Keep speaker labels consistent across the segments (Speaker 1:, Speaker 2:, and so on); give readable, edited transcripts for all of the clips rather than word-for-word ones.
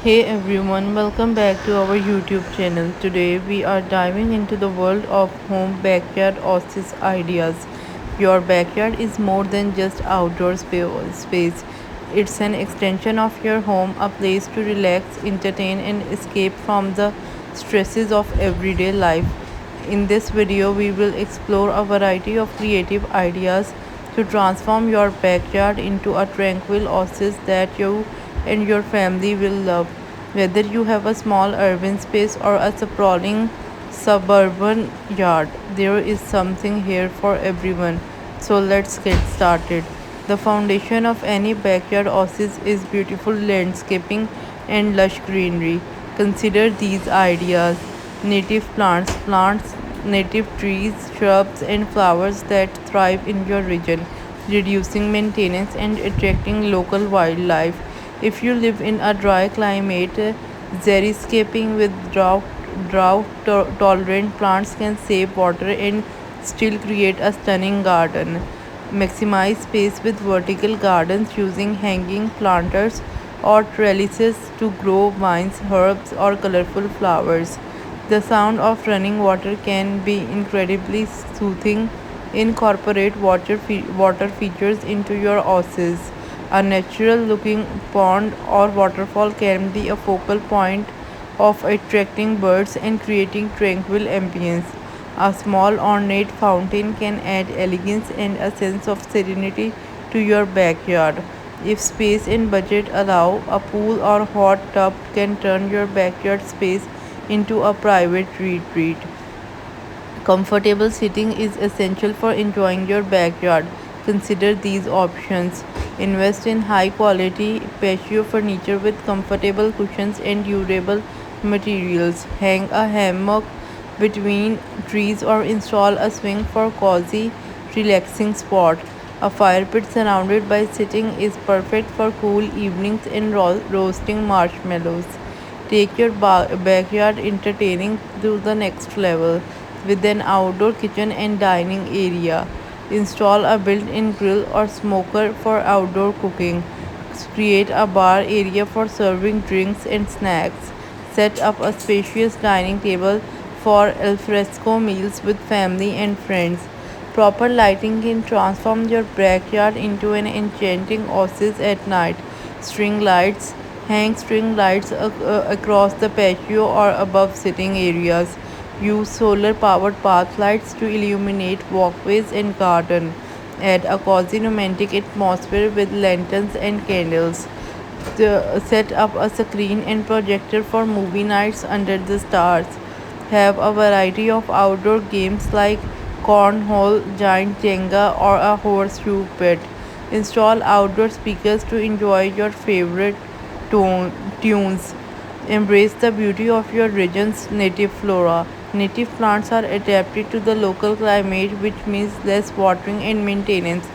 Speaker 1: Hey everyone, welcome back to our YouTube channel. Today we are diving into the world of home backyard Oasis ideas. Your backyard is more than just outdoor space. It's an extension of your home, a place to relax, entertain and escape from the stresses of everyday life. In this video, we will explore a variety of creative ideas to transform your backyard into a tranquil oasis that you and your family will love. Whether you have a small urban space or a sprawling suburban yard, there is something here for everyone. So let's get started. The foundation of any backyard oasis is beautiful landscaping and lush greenery. Consider these ideas: native plants, native trees, shrubs, and flowers that thrive in your region, reducing maintenance and attracting local wildlife. If you live in a dry climate, xeriscaping with drought tolerant plants can save water and still create a stunning garden. Maximize space with vertical gardens using hanging planters or trellises to grow vines, herbs, or colorful flowers. The sound of running water can be incredibly soothing. Incorporate water features into your oasis. A natural looking pond or waterfall can be a focal point of attracting birds and creating tranquil ambience. A small ornate fountain can add elegance and a sense of serenity to your backyard. If space and budget allow, a pool or hot tub can turn your backyard space into a private retreat. Comfortable seating is essential for enjoying your backyard. Consider these options. Invest in high quality patio furniture with comfortable cushions and durable materials. Hang a hammock between trees or install a swing for cozy, relaxing spot. A fire pit surrounded by sitting is perfect for cool evenings and roasting marshmallows. Take your backyard entertaining to the next level with an outdoor kitchen and dining area. Install a built in grill or smoker for outdoor cooking. Create a bar area for serving drinks and snacks. Set up a spacious dining table for alfresco meals with family and friends. Proper lighting can transform your backyard into an enchanting oasis at night. String lights hang string lights across the patio or above sitting areas. Use solar powered path lights to illuminate walkways and garden. Add a cozy romantic atmosphere with lanterns and candles. Set up a screen and projector for movie nights under the stars. Have a variety of outdoor games like cornhole, giant Jenga, or a horseshoe pit. Install outdoor speakers to enjoy your favorite tunes. Embrace the beauty of your region's native flora. Native plants are adapted to the local climate, which means less watering and maintenance.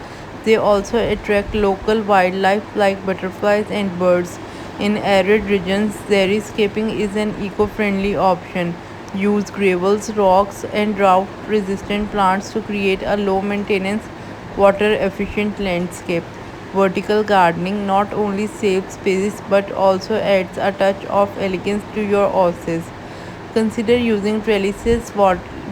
Speaker 1: They also attract local wildlife like butterflies and birds. In arid regions, xeriscaping is an eco-friendly option. Use gravels, rocks, and drought-resistant plants to create a low-maintenance, water-efficient landscape. Vertical gardening not only saves space but also adds a touch of elegance to your oasis. Consider using trellises,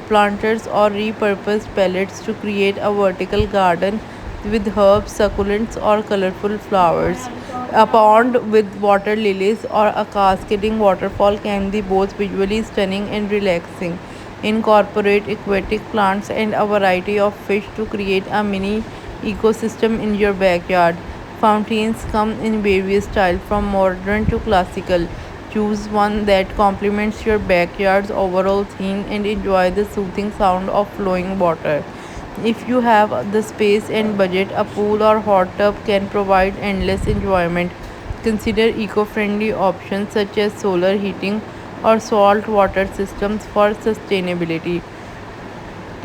Speaker 1: planters, or repurposed pallets to create a vertical garden with herbs, succulents, or colorful flowers. A pond with water lilies or a cascading waterfall can be both visually stunning and relaxing. Incorporate aquatic plants and a variety of fish to create a mini ecosystem in your backyard. Fountains come in various styles from modern to classical. Choose one that complements your backyard's overall theme and enjoy the soothing sound of flowing water. If you have the space and budget, a pool or hot tub can provide endless enjoyment. Consider eco friendly options such as solar heating or salt water systems for sustainability.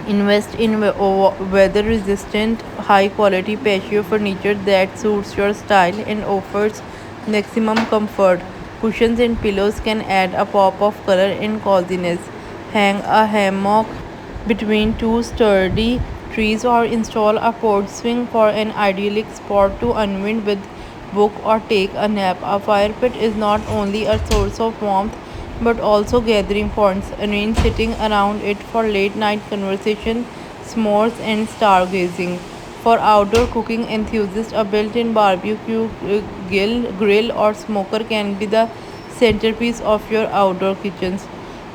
Speaker 1: Invest in weather resistant, high quality patio furniture that suits your style and offers maximum comfort. Cushions and pillows can add a pop of color and coziness. Hang a hammock between two sturdy trees or install a porch swing for an idyllic spot to unwind with book, or take a nap. A fire pit is not only a source of warmth but also gathering points, arrange sitting around it for late night conversation, s'mores, and stargazing. For outdoor cooking enthusiasts, a built-in barbecue grill or smoker can be the centerpiece of your outdoor kitchens.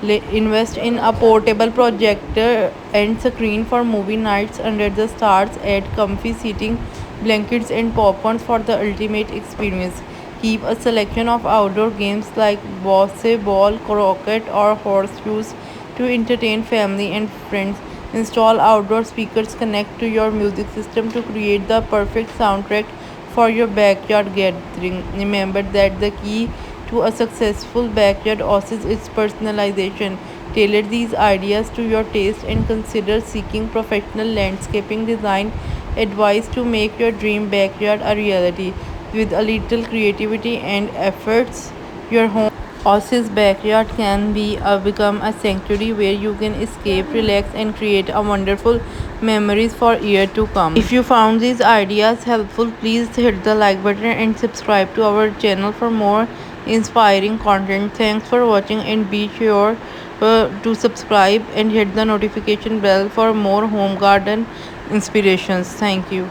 Speaker 1: Invest in a portable projector and screen for movie nights under the stars. Add comfy seating, blankets, and popcorns for the ultimate experience. Keep a selection of outdoor games like bocce ball, croquet, or horseshoes to entertain family and friends. Install outdoor speakers, connect to your music system to create the perfect soundtrack for your backyard gathering. Remember that the key to a successful backyard oasis is personalization. Tailor these ideas to your taste and consider seeking professional landscaping design advice to make your dream backyard a reality. With a little creativity and efforts, your home Oasis backyard can become a sanctuary where you can escape, relax, and create a wonderful memories for years to come. If you found these ideas helpful, please hit the like button and subscribe to our channel for more inspiring content. Thanks for watching, and be sure to subscribe and hit the notification bell for more home garden inspirations. Thank you.